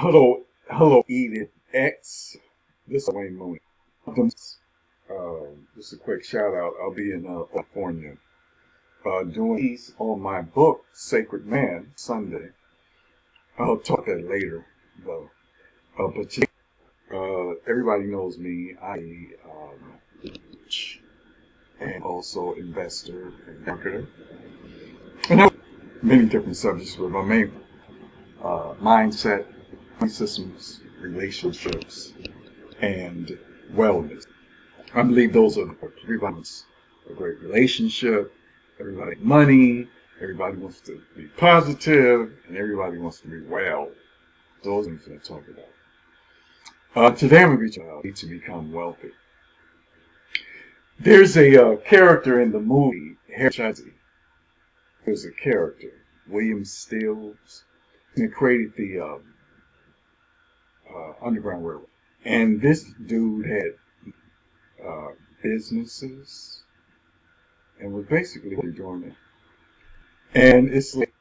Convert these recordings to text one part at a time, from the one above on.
Hello, Edith X. This is Dwayne Mooney. Just a quick shout out. I'll be in California doing a piece on my book, Sacred Man, Sunday. I'll talk that later, though. But today, everybody knows me. And also investor and marketer. And I have many different subjects, but my main mindset, systems, relationships, and wellness. I believe those are everybody wants a great relationship, everybody wants money, everybody wants to be positive, and everybody wants to be well. Those are things that I talk about. Today I'm going to be talking about to become wealthy. There's a character in the movie, Tragedy. There's a character, William Stills, and created the Underground Railroad. And this dude had businesses and was basically doing it. And it's like,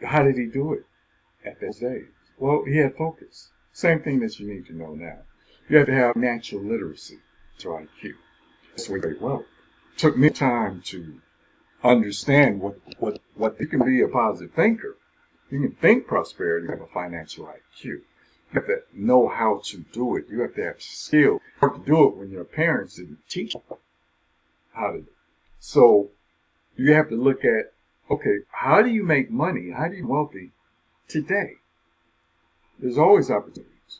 how did he do it at those days? Well, he had focus. Same thing that you need to know now. You have to have natural literacy to IQ. That's way very well. It took me time to understand what you can be a positive thinker. You can think prosperity, you have a financial IQ. You have to know how to do it. You have to have skill. You have to do it when your parents didn't teach you how to do it. So you have to look at, okay, how do you make money? How do you get wealthy today? There's always opportunities.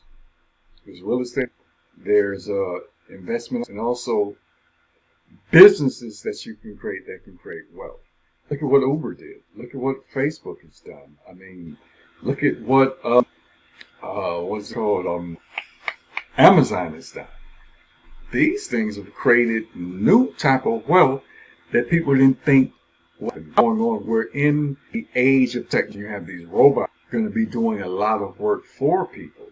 There's real estate. There's investments, and also businesses that you can create that can create wealth. Look at what Uber did. Look at what Facebook has done. I mean, look at what what's it called? Amazon has done. These things have created new type of wealth that people didn't think was going on. We're in the age of tech. You have these robots going to be doing a lot of work for people.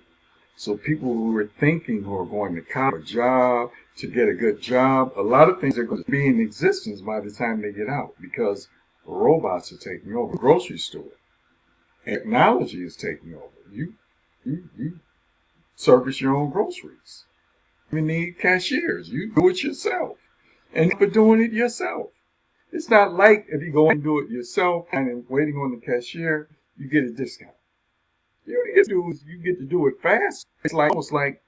So people who are thinking, who are going to college, a job, to get a good job, a lot of things are going to be in existence by the time they get out because robots are taking over. Grocery store. Technology is taking over. You service your own groceries. You need cashiers. You do it yourself. And for doing it yourself. It's not like if you go and do it yourself and waiting on the cashier, you get a discount. You get to do is you get to do it fast. It's like almost like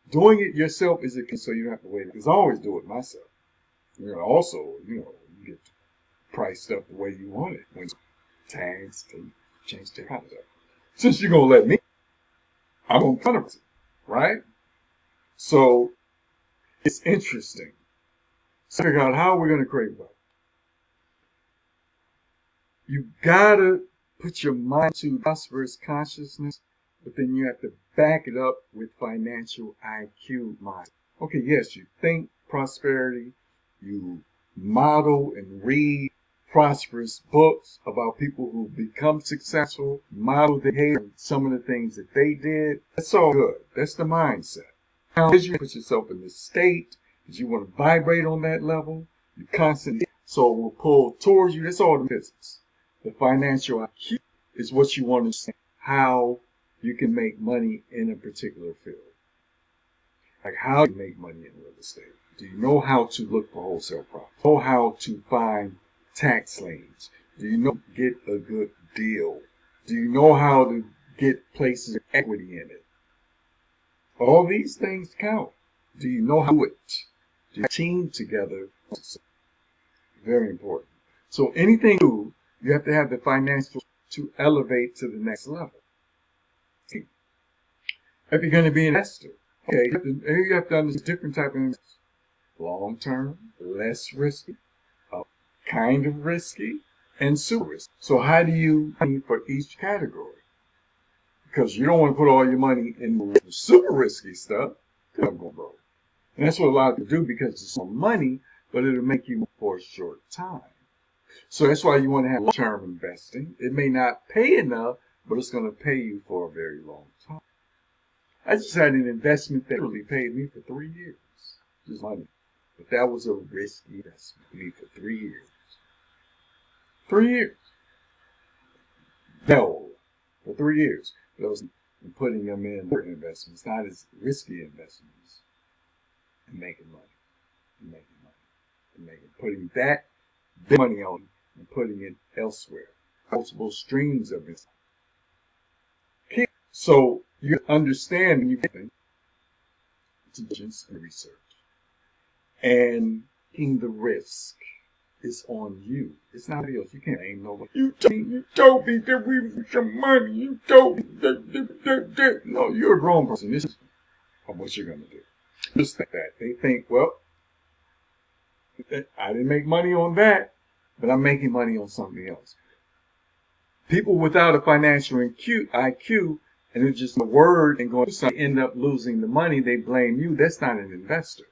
doing it yourself is a so you don't have to wait. Because I always do it myself. Also, you get priced up the way you want it. When tags can change their concept. Since you're gonna let me, I'm gonna cut it, right? So it's interesting. So figure out how we're gonna create wealth. You gotta put your mind to prosperous consciousness, but then you have to back it up with financial IQ mind. Okay, yes, you think prosperity, you model and read prosperous books about people who become successful, model the behavior, some of the things that they did. That's all good. That's the mindset. Now, as you put yourself in the state that you want to vibrate on that level, you constantly, so it will pull towards you. That's all the business. The financial IQ is what you want to see, how you can make money in a particular field. Like how you make money in real estate. Do you know how to look for wholesale profits? Know how to find tax lanes? Do you know how to get a good deal? Do you know how to get places of equity in it? All these things count. Do you know how to do it? Do you team together? Very important. So anything you do, you have to have the financial to elevate to the next level. If you're going to be an investor, okay, you have to understand different type of investors. Long term, less risky, kind of risky, and super risky. So how do you money for each category? Because you don't want to put all your money in the super risky stuff. You're going broke. And that's what a lot of people do because it's some money, but it'll make you for a short time. So that's why you want to have long-term investing. It may not pay enough, but it's going to pay you for a very long time. I just had an investment that really paid me for 3 years. Just money. But that was a risky investment for me for 3 years. 3 years. No, for 3 years. But it was and putting them in certain investments, not as risky investments, and making money, and making money, and putting that money on and putting it elsewhere. Multiple streams of it. So you understand you can intelligence and research. And taking the risk is on you. It's not else. You can't aim nobody. You told me that we were some money. You told me that. No, you're a grown person. This is what you're going to do. Just think that. They think, well, I didn't make money on that, but I'm making money on something else. People without a financial IQ, and it's just a word and going to end up losing the money, they blame you. That's not an investor.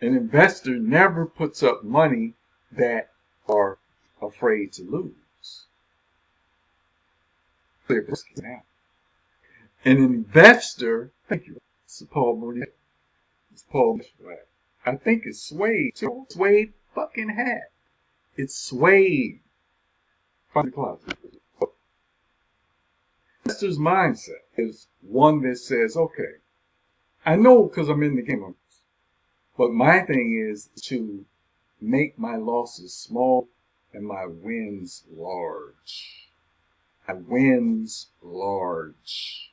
An investor never puts up money that are afraid to lose. An investor, thank you. It's Paul Mooney. It's Paul Mooney. I think it's suede. Suede fucking hat. It's suede. Find the closet. Investor's mindset is one that says, okay, I know because I'm in the game, but my thing is to make my losses small and my wins large. My wins large.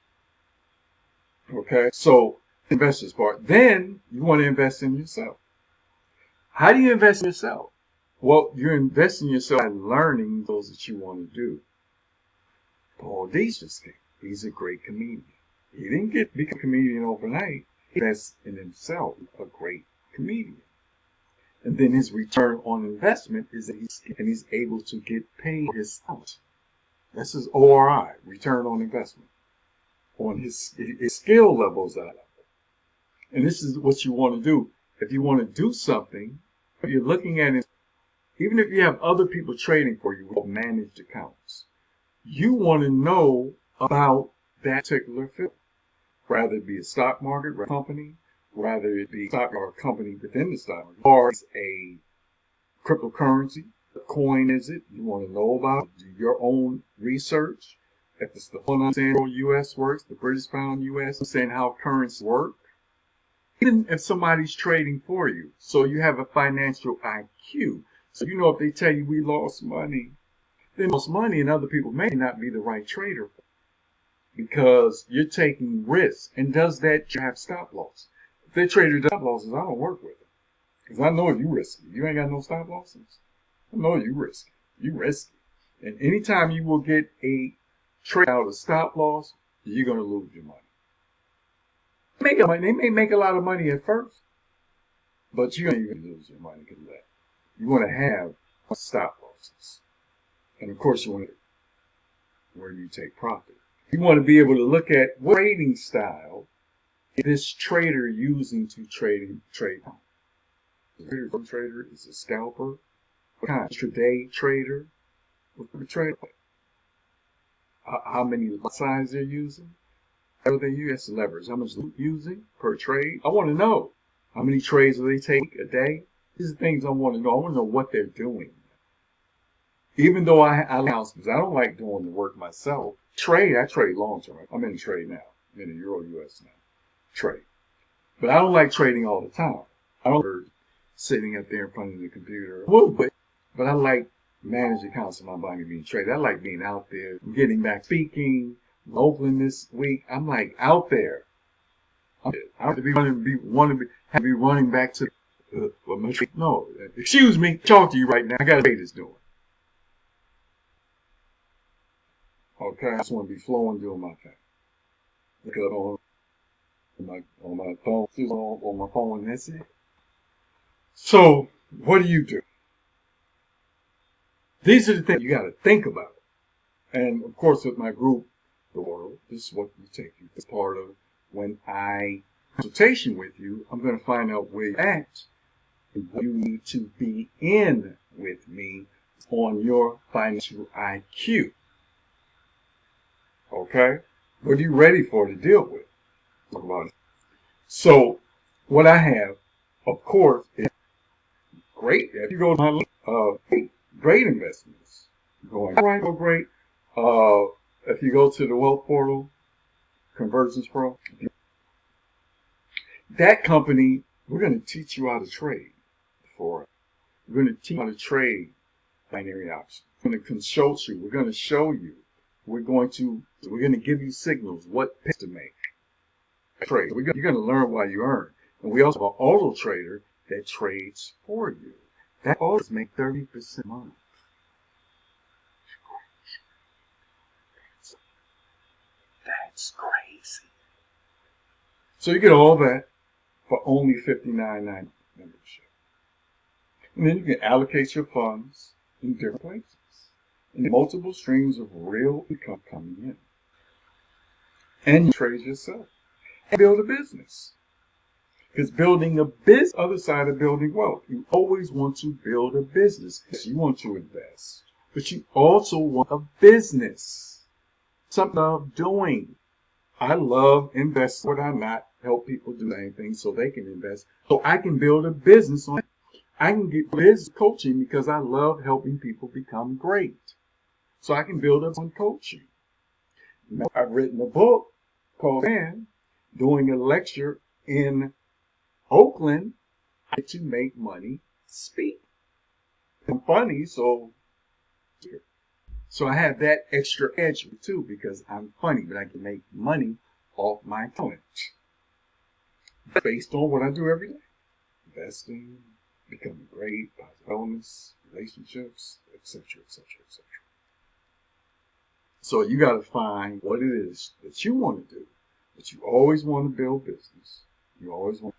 Okay, so investor's part. Then you want to invest in yourself. How do you invest in yourself? Well, you're investing in yourself by learning those that you want to do. Paul Deisha, he's a great comedian. He didn't become a comedian overnight. He invests in himself, a great comedian. And then his return on investment is that he's able to get paid for his talent. That's his ORI, return on investment, on his skill levels at that level. And this is what you want to do. If you want to do something, you're looking at it, even if you have other people trading for you with managed accounts, you want to know about that particular field. Rather it be a stock market company, rather it be a stock or a company within the stock market, or it's a cryptocurrency. What coin is it? You want to know about it. Do your own research. If it's the fund understand US works, the British pound US, understand how currencies work. Even if somebody's trading for you, so you have a financial IQ. So you know if they tell you we lost money, they lost money and other people may not be the right trader because you're taking risks. And does that have stop loss? If they trade stop losses, I don't work with them. Because I know you risky. You ain't got no stop losses. I know you risky. You risky. And anytime you will get a trade out of stop loss, you're going to lose your money. They may make a lot of money at first, but you're going to lose your money because of that. You want to have stop losses. And of course, you want to where you take profit. You want to be able to look at what trading style is this trader using to trade. Is a trader? Is a scalper? What kind of intraday trader? What kind of trader? How many lot size they're using? How do they use leverage? How much they're using per trade? I want to know. How many trades do they take a day? These are things I want to know. I want to know what they're doing. Even though I because I don't like doing the work myself. I trade long term. I'm in a trade now. I'm in a Euro US now. Trade. But I don't like trading all the time. I don't like sitting up there in front of the computer. But I like managing accounts of my body being traded. I like being out there. I'm getting back speaking. Oakland this week. I'm like out there. I have to be running back to my trade. No, excuse me. Talk to you right now. I got to trade this doing. Okay, I just want to be flowing doing my thing. Look up on my phone, and that's it. So, what do you do? These are the things you got to think about. And of course, with my group, the world, this is what we take you. It's part of when I consultation with you. I'm going to find out where you're at and what you need to be in with me on your financial IQ. Okay? What are you ready for to deal with? Talk about it. So, what I have, of course, is great. If you go to my great investments, going right or great, If you go to the Wealth Portal, Conversions Pro, that company, we're going to teach you how to trade for it. We're going to teach you how to trade binary options. We're going to consult you. We're going to show you. We're going to give you signals, what picks to make. Trade. You're going to learn while you earn. And we also have an auto trader that trades for you. That autos make 30% a month. That's crazy. So you get all that for only $59.90 membership. And then you can allocate your funds in different places. And multiple streams of real income coming in. And you trade yourself. And build a business. Because building a business, other side of building wealth, you always want to build a business. You want to invest, but you also want a business. Something of doing. I love investing, but I not help people do anything so they can invest. So I can build a business on it. I can get business coaching because I love helping people become great. So I can build up on coaching. Now, I've written a book called Man, doing a lecture in Oakland, I get to make money speak. I'm funny, so I have that extra edge too because I'm funny, but I can make money off my talent. Based on what I do every day. Investing, becoming great, wellness, relationships, etc., etc., etc. So you got to find what it is that you want to do. But you always want to build business. You always want.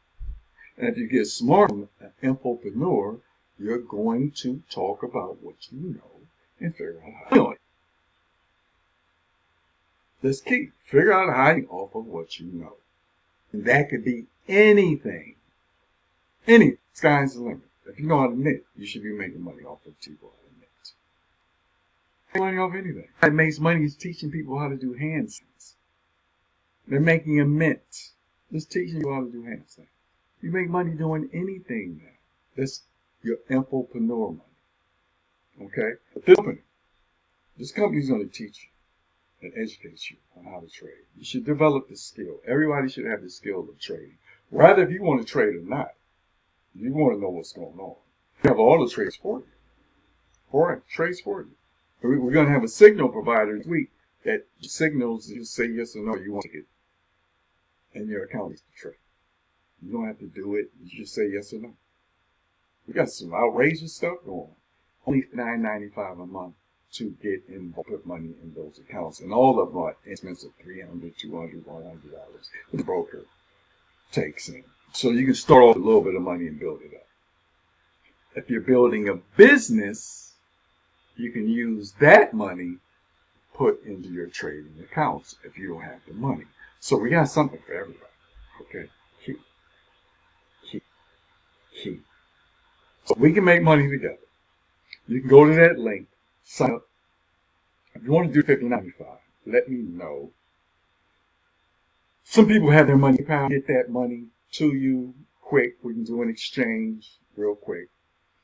And if you get smart, an infopreneur, you're going to talk about what you know and figure out how to do it. That's key. Figure out how to off of what you know. And that could be anything. Any sky's the limit. If you know how to knit, you should be making money off of people how to knit. Make money off anything. What makes money is teaching people how to do handstands. They're making a mint. Just teaching you how to do handstands. You make money doing anything now. That's your infopreneur money. Okay? But this company's going to teach you and educate you on how to trade. You should develop this skill. Everybody should have the skill of trading. Rather if you want to trade or not. You want to know what's going on. You have all the trades for you. Foreign trades for you. We're going to have a signal provider this week that signals you say yes or no you want to get in your account to trade. You don't have to do it. You just say yes or no. We got some outrageous stuff going on. Only $9.95 a month to get in, put money in those accounts. And all of them are expensive, $300, $200, $100. The broker takes in. So you can start off with a little bit of money and build it up. If you're building a business, you can use that money put into your trading accounts if you don't have the money. So we got something for everybody. Okay? Key. So we can make money together. You can go to that link, sign up. If you want to do $50.95, let me know. Some people have their money, get that money to you quick. We can do an exchange real quick.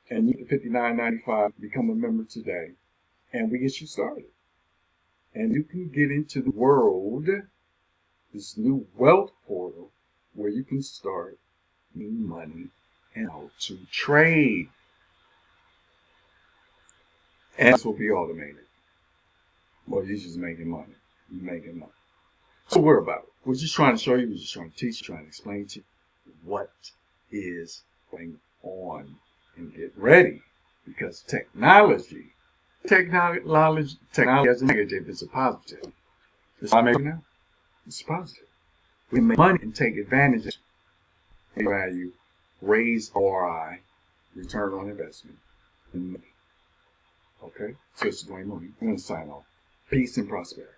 And you get $59.95, become a member today, and we get you started. And you can get into the world, this new wealth portal, where you can start making money and how to trade. And this will be automated. Well, you're just making money. You're making money. So worry about it. We're just trying to show you, we're just trying to teach you, trying to explain to you what is going on. And get ready. Because technology as a negative is a positive. It's not making now. It's positive. We make money and take advantage of value, raise ROI, return on investment, and money. Okay? So it's Dwayne Mooney. I'm going to sign off. Peace and prosperity.